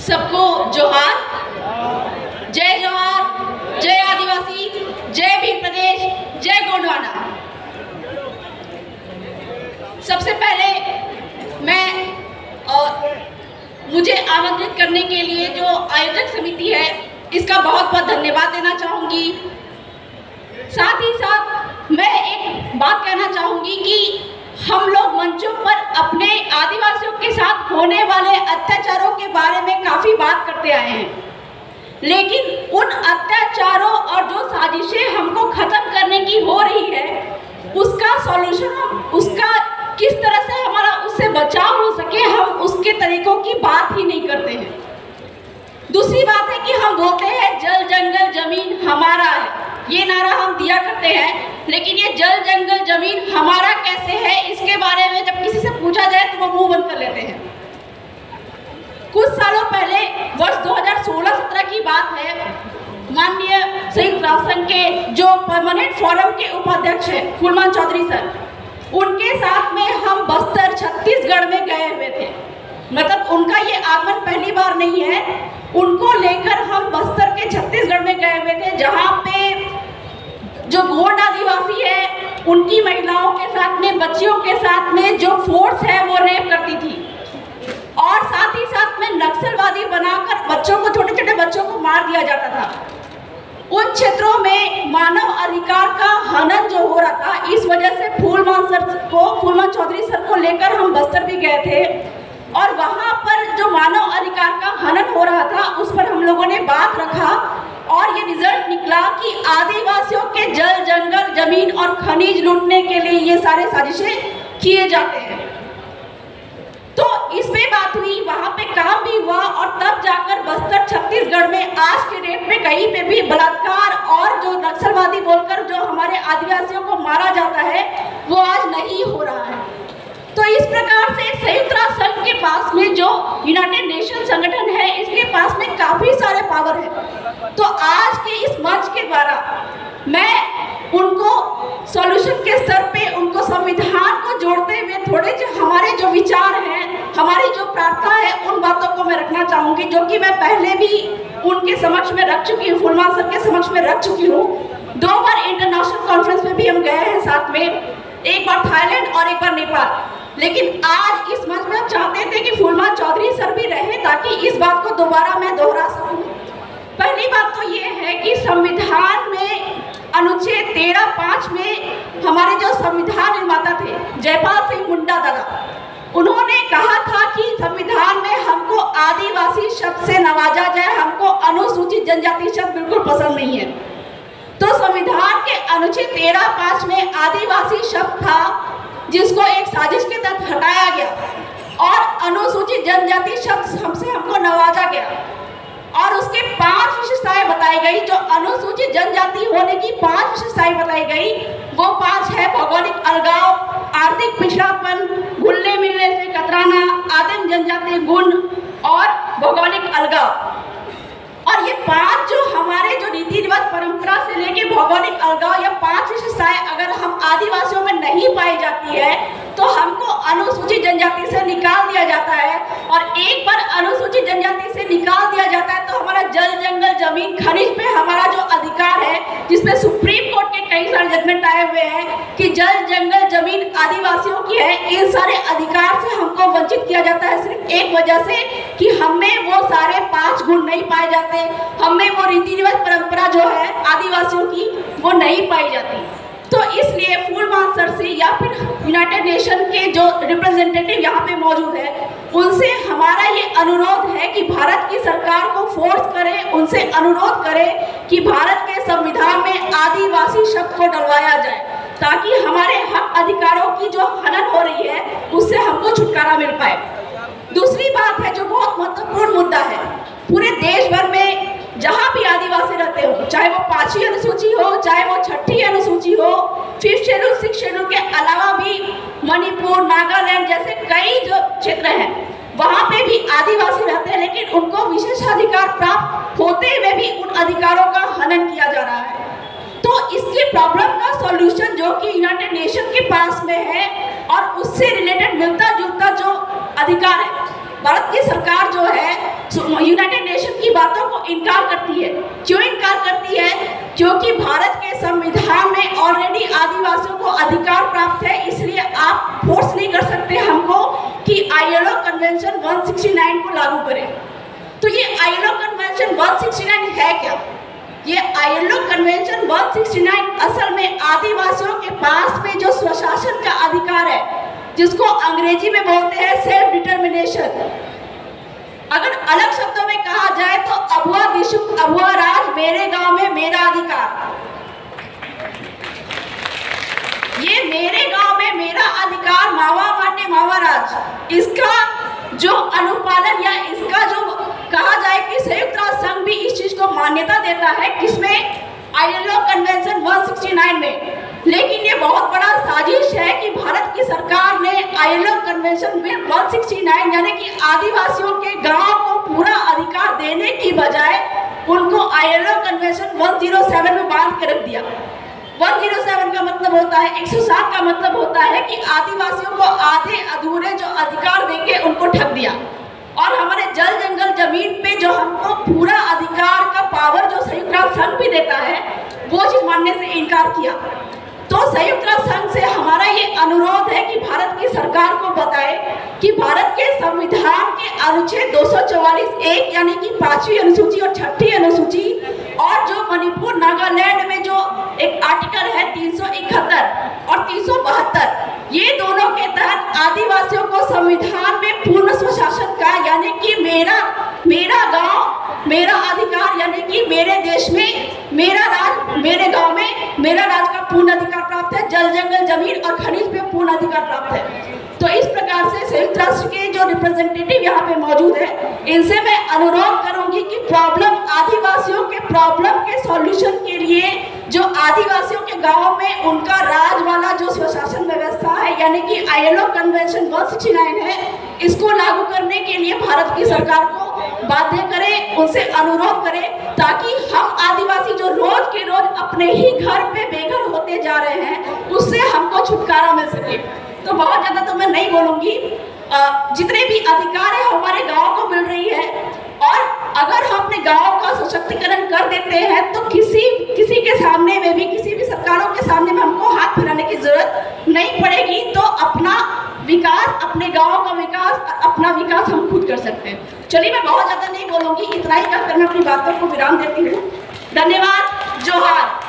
सबको जोहार। जय जवाहर, जय आदिवासी, जय भील प्रदेश, जय गोंडवाना। सबसे पहले मैं मुझे आमंत्रित करने के लिए जो आयोजक समिति है इसका बहुत बहुत धन्यवाद देना चाहूँगी। साथ ही साथ मैं एक बात कहना चाहूँगी कि हम लोग मंचों पर अपने आदिवासियों के साथ होने वाले अत्याचारों के बारे में काफ़ी बात करते आए हैं, लेकिन उन अत्याचारों और जो साजिशें हमको ख़त्म करने की हो रही है उसका सॉल्यूशन, उसका किस तरह से हमारा उससे बचाव हो सके, हम उसके तरीकों की बात ही नहीं करते हैं। दूसरी बात है कि हम बोलते हैं जल जंगल जमीन हमारा है, ये नारा हम दिया करते हैं, लेकिन ये जल जंगल जमीन हमारा कैसे है इसके बारे में जब किसी से पूछा जाए तो वो मुंह बंद कर लेते हैं। कुछ सालों पहले वर्ष 2016-17 की बात है, माननीय संयुक्त राष्ट्र संघ के जो परमानेंट फोरम के उपाध्यक्ष हैं फूलमान चौधरी सर, उनके साथ में हम बस्तर छत्तीसगढ़ में गए हुए थे। मतलब उनका ये आगमन पहली बार नहीं है, उनको लेकर हम बस्तर के छत्तीसगढ़ में गए हुए थे, जहाँ पे जो गोंड आदिवासी है उनकी महिलाओं के साथ में, बच्चियों के साथ में जो फोर्स है वो रेप करती थी और साथ ही साथ में नक्सलवादी बनाकर बच्चों को, छोटे छोटे बच्चों को मार दिया जाता था। उन क्षेत्रों में मानव अधिकार का हनन जो हो रहा था, इस वजह से फूलमान चौधरी सर को लेकर हम बस्तर भी गए थे और वहाँ पर जो मानव अधिकार का हनन हो रहा था उस पर हम लोगों ने बात रखा और ये रिजल्ट निकला कि आदिवासियों के जल जंगल जमीन और खनिज लूटने के लिए ये सारे साजिशें किए जाते हैं। तो इस पे बात हुई, वहाँ पे काम भी हुआ और तब जाकर बस्तर छत्तीसगढ़ में आज के डेट में कहीं पे भी बलात्कार और जो नक्सलवादी बोलकर जो हमारे आदिवासियों को मारा जाता है वो आज नहीं हो रहा है। तो इस प्रकार से संयुक्त राष्ट्र संघ के पास में जो यूनाइटेड नेशन संगठन है इसके पास में काफ़ी सारे पावर है। तो आज के इस मंच के द्वारा मैं उनको सॉल्यूशन के स्तर पे उनको संविधान को जोड़ते हुए थोड़े जो हमारे जो विचार हैं, हमारी जो प्रार्थना है, उन बातों को मैं रखना चाहूँगी जो कि मैं पहले भी उनके समक्ष में रख चुकी हूँ, फूलमान सर के समक्ष में रख चुकी हूँ। 2 बार इंटरनेशनल कॉन्फ्रेंस में भी हम गए हैं साथ में, एक बार थाईलैंड और एक बार नेपाल। लेकिन आज इस मंच में हम चाहते थे कि फूलमान चौधरी सर भी रहे ताकि इस बात को दोबारा मैं दोहरा सकूं। पहली बात तो ये है कि संविधान में अनुच्छेद 13(5) में हमारे जो संविधान निर्माता थे जयपाल सिंह मुंडा दादा, उन्होंने कहा था कि संविधान में हमको आदिवासी शब्द से नवाजा जाए, हमको अनुसूचित जनजाति शब्द बिल्कुल पसंद नहीं है। तो संविधान के अनुच्छेद 13(5) में आदिवासी शब्द था जिसको एक साजिश के तहत हटाया गया और अनुसूचित जनजाति शब्द हमको नवाजा गया और उसके 5 विशेषताएं बताई गई। जो अनुसूचित जनजाति होने की 5 विशेषताएं बताई गई वो 5 है: भौगोलिक अलगाव, आर्थिक पिछड़ापन, घुलने मिलने से कतराना, आदिम जनजाति गुण और भौगोलिक अलगाव। और ये 5 जो हमारे जो रीति रिवाज परंपरा से लेके भौगोलिक अलगाव, या 5 विशेषताएं अगर हम आदिवासियों में नहीं पाई जाती है तो हमको अनुसूचित जनजाति से निकाल दिया जाता है और एक बार अनुसूचित जनजाति से निकाल दिया जाता है तो हमारा जल जंगल जमीन खनिज पे हमारा जो अधिकार है, जिसमें सुप्रीम कोर्ट के कई सारे जजमेंट आए हुए हैं कि जल जंगल जमीन आदिवासियों की है, इन सारे अधिकार से हमको वंचित किया जाता है सिर्फ एक वजह से कि हमें वो सारे 5 गुण नहीं पाए जाते, हमें वो रीति रिवाज परंपरा जो है आदिवासियों की वो नहीं पाई जाती। तो इसलिए फूलमान सर से या फिर यूनाइटेड नेशन के जो रिप्रेजेंटेटिव यहाँ पे मौजूद है उनसे हमारा ये अनुरोध है कि भारत की सरकार को फोर्स करें, उनसे अनुरोध करें कि भारत के संविधान में आदिवासी शब्द को डलवाया जाए ताकि हमारे हक अधिकारों की जो हनन हो रही है उससे हमको छुटकारा मिल पाए। दूसरी बात है जो बहुत महत्वपूर्ण मुद्दा है, पूरे देश भर में जहाँ भी आदिवासी रहते हो, चाहे वो 5वीं अनुसूची हो, चाहे वो 6ठी अनुसूची हो, 5th शेड्यूल 6th शेड्यूल के अलावा भी मणिपुर, नागालैंड जैसे कई जो क्षेत्र हैं वहाँ पे भी आदिवासी रहते हैं, लेकिन उनको विशेषाधिकार प्राप्त होते हुए भी उन अधिकारों का हनन किया जा रहा है। तो इसके प्रॉब्लम का सॉल्यूशन जो कि यूनाइटेड नेशन के पास में है और उससे रिलेटेड मिलता जुलता जो अधिकार है भारत की सरकार जो है यूनाइटेड नेशन की बातों को इनकार करती है। क्यों इनकार करती है? क्योंकि भारत के संविधान में ऑलरेडी आदिवासियों को अधिकार प्राप्त है, इसलिए आप फोर्स नहीं कर सकते हमको कि ILO कन्वेंशन 169 को लागू करें। तो ये ILO कन्वेंशन 169 है क्या? ये ILO कन्वेंशन 169 असल में आदिवासियों के पास में जो स्वशासन का अधिकार है, जिसको अंग्रेजी में बोलते हैं सेल्फ डिटर्मिनेशन। अगर अलग शब्दों में कहा जाए तो अबुआ दिशुक अबुआ राज, मेरे गांव में मेरा अधिकार। ये मेरे गांव में मेरा अधिकार, मावा मान्य मावा राज, इसका जो अनुपालन या इसका जो कहा जाए कि संयुक्त राष्ट्र संघ भी इस चीज को मान्यता देता है, किसमें? ILO कन्वेंशन 169 में। लेकिन ये बहुत बड़ा साजिश है कि भारत की सरकार ने ILO कन्वेंशन 169 यानी कि आदिवासियों के गांव को पूरा अधिकार देने की बजाय उनको ILO कन्वेंशन 107 में बांध के रख दिया। 107 का मतलब होता है, 107 का मतलब होता है कि आदिवासियों को आधे अधूरे जो अधिकार देके उनको ठग दिया, और हमारे जल जंगल जमीन पे जो हमको पूरा अधिकार का पावर जो संयुक्त राष्ट्र संघ भी देता है, वो चीज मानने से इनकार किया। तो संयुक्त राष्ट्र संघ से हमारा ये अनुरोध है कि भारत की सरकार को बताए कि भारत के संविधान के अनुच्छेद 244(1) यानी कि 5वीं अनुसूची और 6ठी अनुसूची, और जो मणिपुर नागालैंड में जो एक आर्टिकल है 371 और 372, ये दोनों के तहत आदिवासियों को संविधान में पूर्ण स्वशासन का यानी कि मेरा गांव मेरा अधिकार यानी कि मेरे देश में मेरा राज, मेरे गांव में मेरा राज का पूर्ण अधिकार प्राप्त है। जल जंगल जमीन और खनिज पे पूर्ण अधिकार प्राप्त है। तो इस प्रकार से संयुक्त राष्ट्र के जो रिप्रेजेंटेटिव यहाँ पे मौजूद है, इनसे मैं अनुरोध करूंगी कि आदिवासियों के प्रॉब्लम के सॉल्यूशन के लिए जो आदिवासियों के गांवों में उनका राज वाला जो स्वशासन व्यवस्था है यानी कि ILO कन्वेंशन 169 है, इसको लागू करने के लिए भारत की सरकार को बाध्य करें, उनसे अनुरोध करें, ताकि हम आदिवासी जो रोज के रोज अपने ही घर पे बेघर होते जा रहे हैं, उससे हमको छुटकारा मिल सके। तो बहुत ज़्यादा तो मैं नहीं बोलूँगी, जितने भी अधिकार है हमारे गाँव को मिल रही है, और अगर हम अपने गाँव का सशक्तिकरण कर देते हैं तो किसी के सामने में भी, किसी भी सरकारों के सामने में हमको हाथ फैलाने की जरूरत नहीं पड़ेगी। तो अपना विकास, अपने गाँव का विकास, अपना विकास हम खुद कर सकते हैं। चलिए मैं बहुत ज़्यादा नहीं बोलूँगी, इतना ही कहकर मैं अपनी बातों को विराम देती हूँ। धन्यवाद। जोहार।